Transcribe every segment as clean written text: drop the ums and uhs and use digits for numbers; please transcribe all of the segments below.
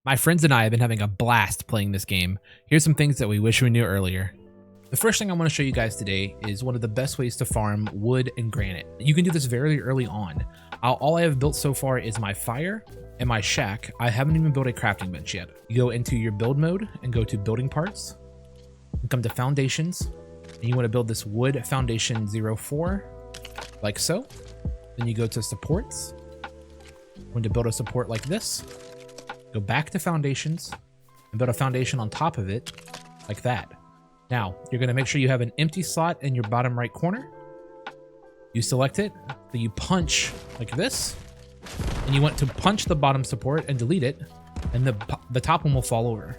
My friends and I have been having a blast playing this game. Here's some things that we wish we knew earlier. The first thing I want to show you guys today is one of the best ways to farm wood and granite. You can do this very early on. All I have built so far is my fire and my shack. I haven't even built a crafting bench yet. You go into your build mode and go to building parts and come to foundations. And you want to build this wood foundation 04 like so. Then you go to supports. I'm going to build a support like this. Go back to foundations and build a foundation on top of it like that. Now, you're going to make sure you have an empty slot in your bottom right corner. You select it, then you punch like this, and you want to punch the bottom support and delete it, and the top one will fall over.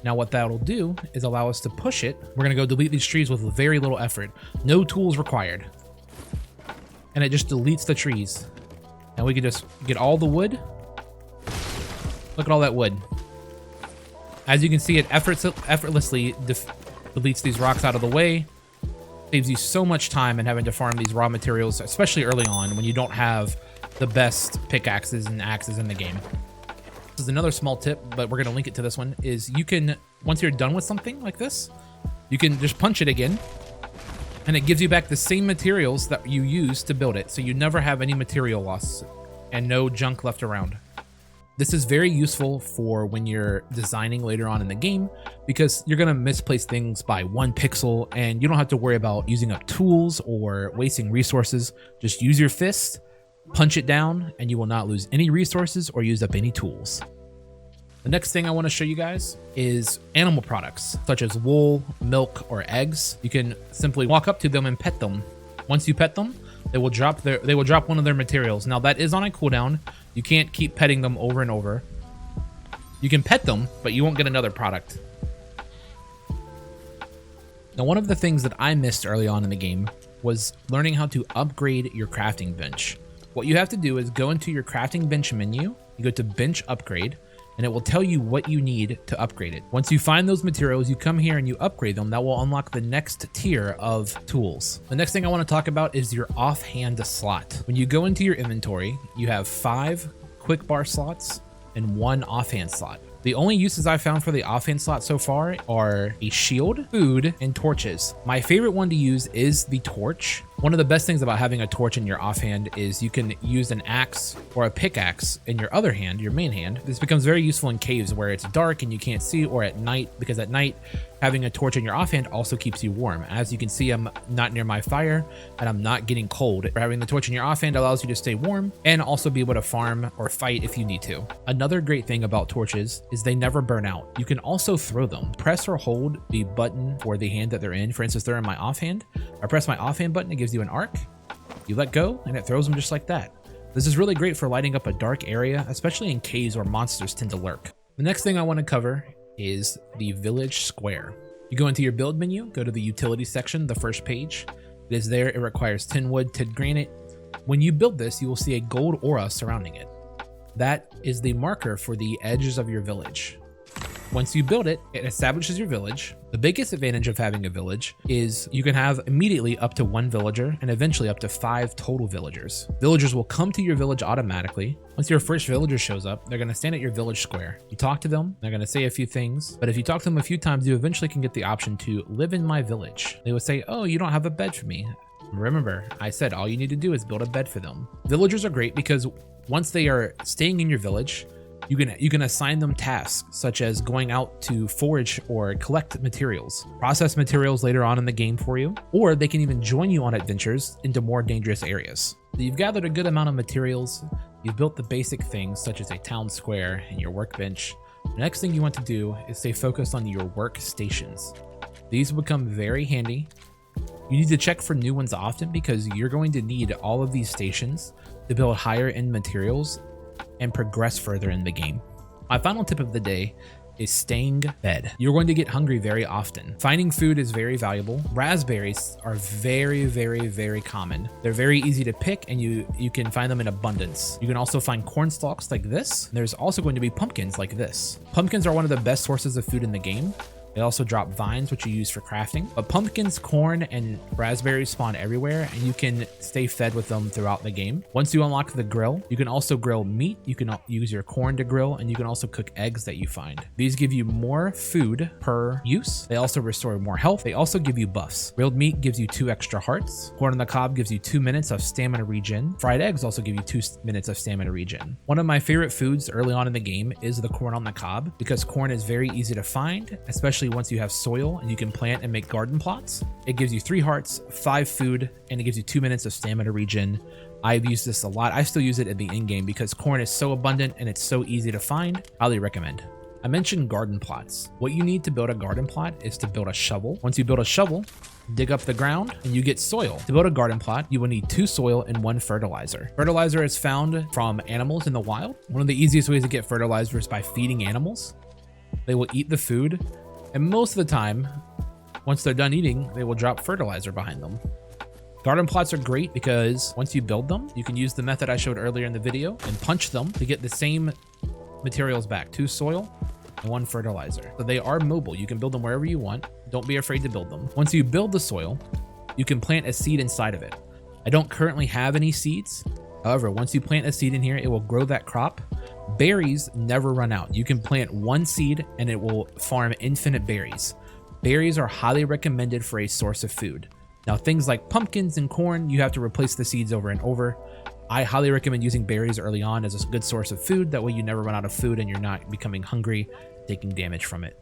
Now what that'll do is allow us to push it. We're going to go delete these trees with very little effort. No tools required. And it just deletes the trees. Now we can just get all the wood. Look at all that wood. As you can see, it effortlessly deletes these rocks out of the way. Saves you so much time in having to farm these raw materials, especially early on when you don't have the best pickaxes and axes in the game. This is another small tip, but we're going to link it to this one, is you can, once you're done with something like this, you can just punch it again, and it gives you back the same materials that you used to build it, so you never have any material loss and no junk left around. This is very useful for when you're designing later on in the game, because you're going to misplace things by 1 pixel and you don't have to worry about using up tools or wasting resources. Just use your fist, punch it down, and you will not lose any resources or use up any tools. The next thing I want to show you guys is animal products, such as wool, milk, or eggs. You can simply walk up to them and pet them. Once you pet them, they will drop one of their materials. Now that is on a cooldown. You can't keep petting them over and over. You can pet them, but you won't get another product. Now, one of the things that I missed early on in the game was learning how to upgrade your crafting bench. What you have to do is go into your crafting bench menu, you go to bench upgrade, and it will tell you what you need to upgrade it. Once you find those materials, you come here and you upgrade them. That will unlock the next tier of tools. The next thing I want to talk about is your offhand slot. When you go into your inventory, you have 5 quick bar slots and 1 offhand slot. The only uses I've found for the offhand slot so far are a shield, food, and torches. My favorite one to use is the torch. One of the best things about having a torch in your offhand is you can use an axe or a pickaxe in your other hand, your main hand. This becomes very useful in caves where it's dark and you can't see, or at night, because at night, having a torch in your offhand also keeps you warm. As you can see, I'm not near my fire and I'm not getting cold. Having the torch in your offhand allows you to stay warm and also be able to farm or fight if you need to. Another great thing about torches is they never burn out. You can also throw them. Press or hold the button for the hand that they're in. For instance, they're in my offhand. I press my offhand button, it gives you an arc. You let go and it throws them just like that. This is really great for lighting up a dark area, especially in caves where monsters tend to lurk. The next thing I want to cover is the village square. You go into your build menu, go to the utility section, the first page. It is there. It requires 10 wood, 10 granite. When you build this, you will see a gold aura surrounding it. That is the marker for the edges of your village. Once you build it, it establishes your village. The biggest advantage of having a village is you can have immediately up to 1 villager and eventually up to 5 total villagers. Villagers will come to your village automatically. Once your first villager shows up, they're going to stand at your village square. You talk to them, they're going to say a few things, but if you talk to them a few times, you eventually can get the option to live in my village. They will say, oh, you don't have a bed for me. Remember, I said all you need to do is build a bed for them. Villagers are great because once they are staying in your village, you can assign them tasks such as going out to forage or collect materials, process materials later on in the game for you, or they can even join you on adventures into more dangerous areas. So you've gathered a good amount of materials, you've built the basic things such as a town square and your workbench. The next thing you want to do is stay focused on your workstations. These will become very handy. You need to check for new ones often because you're going to need all of these stations to build higher end materials and progress further in the game. My final tip of the day is staying fed. You're going to get hungry very often. Finding food is very valuable. Raspberries are very common. They're very easy to pick and you can find them in abundance. You can also find corn stalks like this. There's also going to be pumpkins like this. Pumpkins are one of the best sources of food in the game. They also drop vines, which you use for crafting. But pumpkins, corn, and raspberries spawn everywhere, and you can stay fed with them throughout the game. Once you unlock the grill, you can also grill meat. You can use your corn to grill, and you can also cook eggs that you find. These give you more food per use. They also restore more health. They also give you buffs. Grilled meat gives you 2 extra hearts. Corn on the cob gives you 2 minutes of stamina regen. Fried eggs also give you 2 minutes of stamina regen. One of my favorite foods early on in the game is the corn on the cob, because corn is very easy to find, especially once you have soil and you can plant and make garden plots. It gives you 3 hearts, 5 food, and it gives you 2 minutes of stamina regen. I've used this a lot. I still use it in the in-game because corn is so abundant and it's so easy to find. Highly recommend. I mentioned garden plots. What you need to build a garden plot is to build a shovel. Once you build a shovel, dig up the ground and you get soil. To build a garden plot, you will need 2 soil and 1 fertilizer. Fertilizer is found from animals in the wild. One of the easiest ways to get fertilizer is by feeding animals. They will eat the food, and most of the time, once they're done eating, they will drop fertilizer behind them. Garden plots are great because once you build them, you can use the method I showed earlier in the video and punch them to get the same materials back, 2 soil and 1 fertilizer. So they are mobile. You can build them wherever you want. Don't be afraid to build them. Once you build the soil, you can plant a seed inside of it. I don't currently have any seeds. However, once you plant a seed in here, it will grow that crop. Berries never run out. You can plant 1 seed and it will farm infinite berries. Berries are highly recommended for a source of food. Now, things like pumpkins and corn, you have to replace the seeds over and over. I highly recommend using berries early on as a good source of food. That way you never run out of food and you're not becoming hungry, taking damage from it.